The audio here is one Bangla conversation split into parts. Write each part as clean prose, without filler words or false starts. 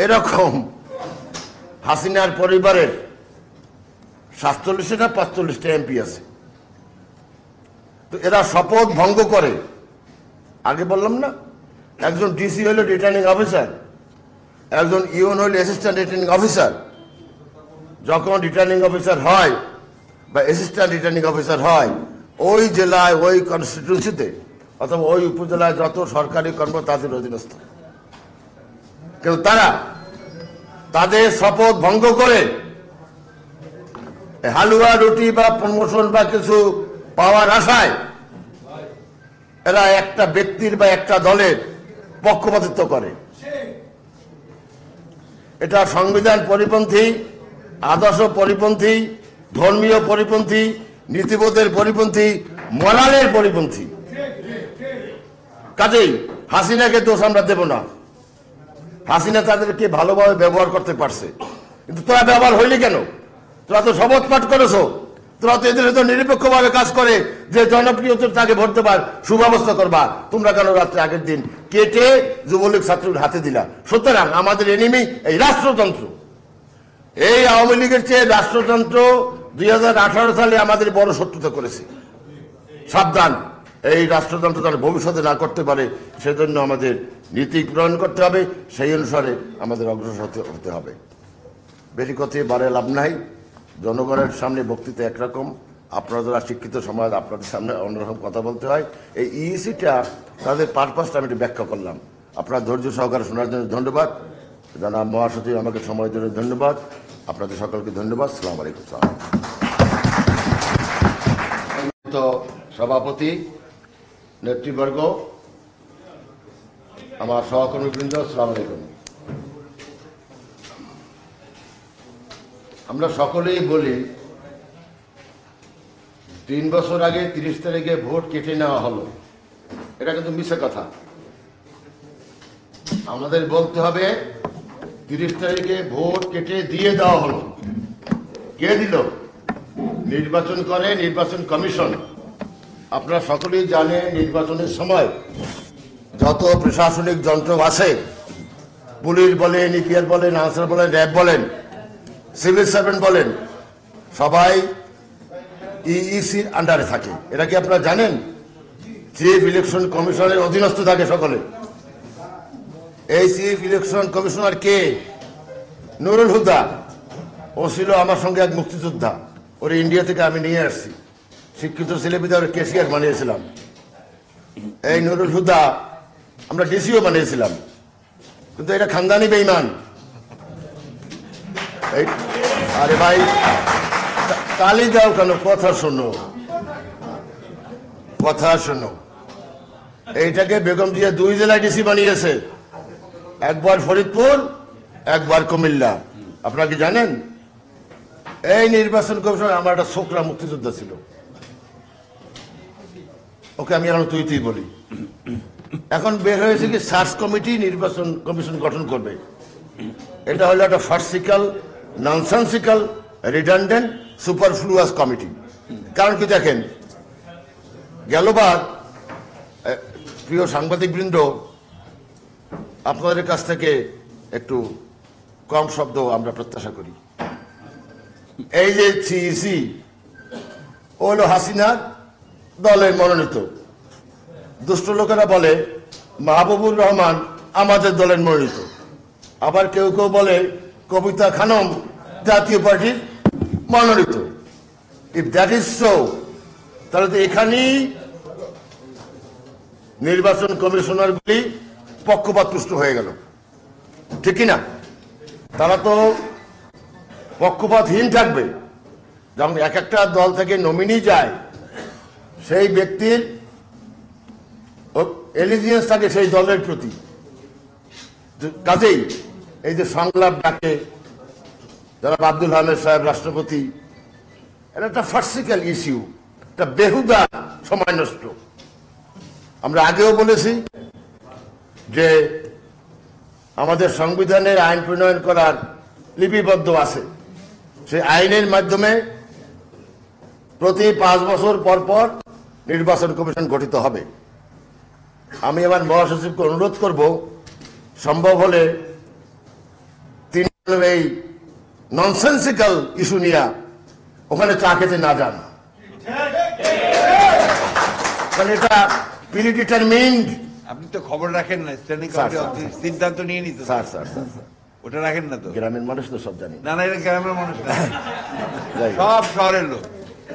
এরকম হাসিনার পরিবারের 47 না 45টা এমপি আছে। তো এরা শপথ ভঙ্গ করে, আগে বললাম না, একজন ডিসি হইল রিটার্নিং অফিসার, একজন ইউএন হইল অ্যাসিস্ট্যান্ট রিটার্নিং অফিসার। যখন রিটার্নিং অফিসার হয় বা অ্যাসিস্ট্যান্ট রিটার্নিং অফিসার হয়, ওই জেলায় ওই কনস্টিটিউন্সিতে অথবা ওই উপজেলায় যত সরকারি কর্ম তাদের অধীনস্থ। কিন্তু তারা তাদের শপথ ভঙ্গ করে হালুয়া রুটি বা প্রমোশন বা কিছু পাওয়ার আশায় এরা একটা ব্যক্তির বা একটা দলের পক্ষপাতিত্ব করে। এটা সংবিধান পরিপন্থী, আদর্শ পরিপন্থী, ধর্মীয় পরিপন্থী, নীতিবোধের পরিপন্থী, মোরালের পরিপন্থী। কাজেই হাসিনাকে দোষ আমরা দেব না। হাসিনা তাদেরকে ভালোভাবে ব্যবহার করতে পারছে, কিন্তু তোরা ব্যবহার হইলি কেন? তোরা তো শপথ পাঠ করেছো, তোরা তো এদের তো নিরপেক্ষভাবে কাজ করে যে জনপ্রিয়তা তাকে ভোট দেবার সুব্যবস্থা করবা। তোমরা কেন রাত্রে আগের দিন কেটে যুবলীগ ছাত্রীর হাতে দিলা? সুতরাং আমাদের এনিমি এই রাষ্ট্রযন্ত্র। এই আওয়ামী লীগের চেয়ে রাষ্ট্রযন্ত্র 2018 সালে আমাদের বড় শত্রুতা করেছে। সাবধান, এই রাষ্ট্রযন্ত্র তারা ভবিষ্যতে না করতে পারে, সেজন্য আমাদের নীতি প্রণয়ন করতে হবে, সেই অনুসারে আমাদের অগ্রসর হতে হবে। বেশি কথায় বারে লাভ নাই। জনগণের সামনে বক্তৃতা একরকম, আপনারা যারা শিক্ষিত সমাজ, আপনাদের সামনে অন্যরকম কথা বলতে হয়। এই ইইসিটা তাদের পারপাসটা আমি একটু ব্যাখ্যা করলাম। আপনারা ধৈর্য সহকারে শোনার জন্য ধন্যবাদ। জনাব মহাসচিব আমাকে সময়ের জন্য ধন্যবাদ। আপনাদের সকলকে ধন্যবাদ। আসসালামু আলাইকুম। সভাপতি, নেতৃবর্গ, আমার সহকর্মীবৃন্দ, আসসালামু আলাইকুম। আমরা সকলেই বলি 3 বছর আগে 30 তারিখে ভোট কেটে নেওয়া হলো, এটা কিন্তু মিথ্যা কথা। আমাদের বলতে হবে 30 তারিখে ভোট কেটে দিয়ে দেওয়া হলো। কে দিল? নির্বাচন করে নির্বাচন কমিশন। আপনারা সকলেই জানেন, নির্বাচনের সময় যত প্রশাসনিক যন্ত্র আছে, পুলিশ বলেন, ইপিআর বলেন, আনসার বলেন, র্যাব বলেন, সিভিল সার্ভেন্ট বলেন, সবাই ইইসির আন্ডারে থাকে। এটা কি আপনারা জানেন? চিফ ইলেকশন কমিশনের অধীনস্থ থাকে সকলে। এই চিফ ইলেকশন কমিশনার কে? নুরুল হুদা। ও ছিল আমার সঙ্গে এক মুক্তিযোদ্ধা, ওরে ইন্ডিয়া থেকে আমি নিয়ে আসছি। শিক্ষিত ছেলেপিতা ওর কেসিয়ার বানিয়েছিলাম। এই নুরুল হুদা আমরা ডিসিও বানিয়েছিলাম, কিন্তু এটা খানদানি বেঈমান। আরে ভাই, তালি দাও কেন? কথা শোনো, কথা শোনো। এইটাকে বেগম জিয়া 2 জেলায় ডিসি বানিয়েছে, একবার ফরিদপুর, একবার কুমিল্লা। আপনারা কি জানেন? এই নির্বাচন কমিশন আমার একটা ছোকরা মুক্তিযোদ্ধা ছিল, ওকে আমি এখন তুই বলি। এখন বের হয়েছে কি সার্চ কমিটি নির্বাচন কমিশন গঠন করবে। এটা হলো একটা ফার্সিক্যাল, ননসেন্সিক্যাল, রিডান্ডেন্ট, সুপারফ্লুয়াস কমিটি। কারণ কি দেখেন, গেলবার প্রিয় সাংবাদিকবৃন্দ, আপনাদের কাছ থেকে একটু কম শব্দ আমরা প্রত্যাশা করি। এই যে সিইসি ও হলো হাসিনার দলের মনোনীত। দুষ্ট লোকেরা বলে মাহবুবুর রহমান আমাদের দলের মনোনীত, আবার কেউ কেউ বলে কবিতা খানম জাতীয় পার্টির মনোনীত। ইফ দ্যাট ইজ সো, তাহলে তো এখানেই নির্বাচন কমিশনারগুলি পক্ষপাতপুষ্ট হয়ে গেল, ঠিক কিনা? তারা তো পক্ষপাতহীন থাকবে। যখন এক একটা দল থেকে নমিনি যায়, সেই ব্যক্তির এলিজিয়েন্স থাকে সেই দলের প্রতি। কাজেই এই যে সংলাপ ডাকে যারা আব্দুল হামিদ সাহেব রাষ্ট্রপতি, এটা একটা ফার্সিক্যাল ইস্যু, একটা বেহুদা সময় নষ্ট। আমরা আগেও বলেছি যে আমাদের সংবিধানের আইন প্রণয়ন করার লিপিবদ্ধ আছে। সেই আইনের মাধ্যমে প্রতি 5 বছর পর পর নির্বাচন কমিশন গঠিত হবে। আমি আমার মহাসচিবকে অনুরোধ করব, সম্ভব হলে এই ননসেন্সিক্যাল ইস্যু নিয়ে ওখানে চা খেতে না যান, কারণ এটা প্রিডিটারমিন্ড। আপনি তো খবর রাখেন না, স্ট্যান্ডিং কমিটি সিদ্ধান্ত নিয়ে নিতে। স্যার স্যার স্যার ওটা রাখেন না তো? গ্রামের মানুষ তো সব জানি না, না, এটা গ্রামের মানুষ না, সব শহরের লোক।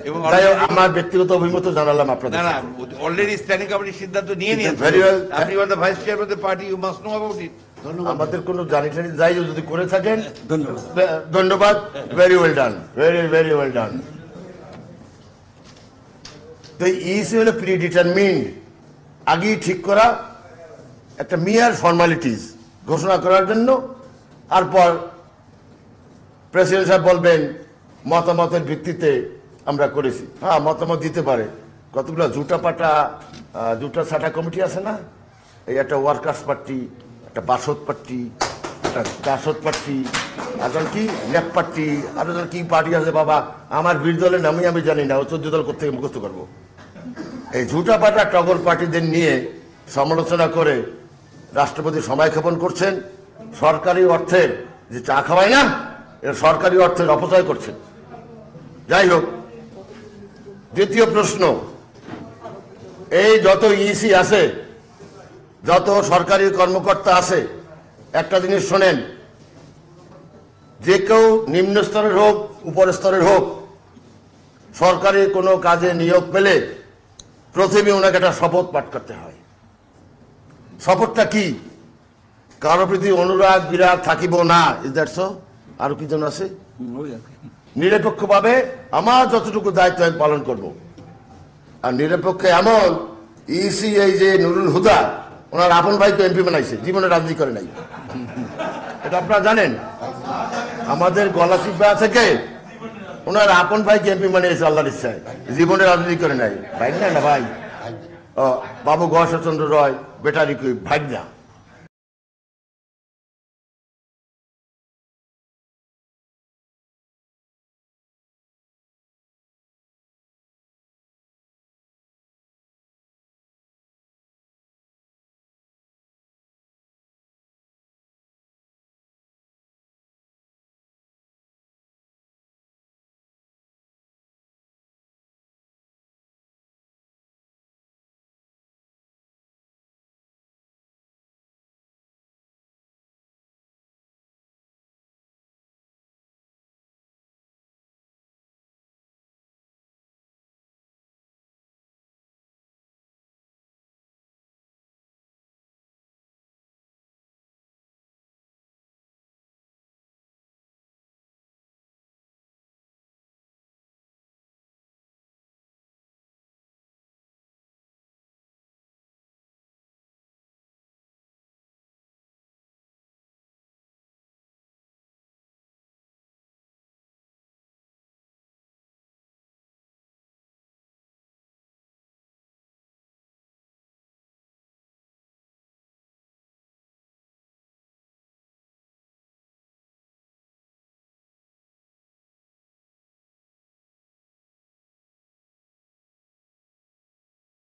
এবং আমার ব্যক্তিগত অভিমত জানালাম আপনাদের। না, না, অলরেডি স্ট্যান্ডিং কমিটি সিদ্ধান্ত নিয়ে নিয়েছে। আপনি were the vice chairman of the party, you must know about it. আমাদের কোনো জানি টানি যাই যদি করে থাকেন ধন্যবাদ, very well done, very very well done. তো ইসি হলো প্রিডিটারমিন্ড, আগেই ঠিক করা একটা মিয়ার ফর্মালিটিস ঘোষণা করার জন্য। তারপর প্রেসিডেন্ট সাহেব বলবেন মতামতের ভিত্তিতে আমরা করেছি। হ্যাঁ, মতামত দিতে পারে। কতগুলো জুটা সাটা কমিটি আছে না, এই একটা ওয়ার্কার্স পার্টি, একটা বাসদ পার্টি, একটা জাসদ পার্টি, একজন কি ন্যাপ পার্টি, আরো কি পার্টি আছে বাবা, আমার বিরোধী দলের নামই আমি জানি না, ও 14 দল কোথেকে মুখস্থ করবো। এই ঝুটা পাটা টগর পার্টিদের নিয়ে সমালোচনা করে রাষ্ট্রপতি সময় ক্ষেপণ করছেন। সরকারি অর্থের যে চা খাওয়ায় না, এর সরকারি অর্থের অপচয় করছেন। যাই হোক, দ্বিতীয় প্রশ্ন, এই যত ইসি আছে, যত সরকারি কর্মকর্তা আছে, একটা জিনিস শোনেন, যে কেউ নিম্ন স্তরের হোক উপর স্তরের হোক, সরকারি কোনো কাজে নিয়োগ পেলে প্রথমে ওনাকে একটা শপথ পাঠ করতে হয়। শপথটা কি? কারো প্রতি অনুরাগ বিরাগ থাকিব না, ইজ দ্যাট সো? আরো কি জন আছে? নিরপেক্ষভাবে আমার যতটুকু দায়িত্ব আমি পালন করব। আর নিরপেক্ষ এমন ইসি, এই যে নুরুল হুদা, ওনার আপন ভাইকে এমপি বানাইছে, জীবনে রাজনীতি করে নাই। এটা আপনারা জানেন? আমাদের গলাচিপা থেকে ওনার আপন ভাইকে এমপি বানিয়েছে আল্লাহর ইচ্ছায়, জীবনে রাজনীতি করে নাই। ভাই না, না ভাই, বাবু গহেশ্বরচন্দ্র রয় বেটারি ভাই না।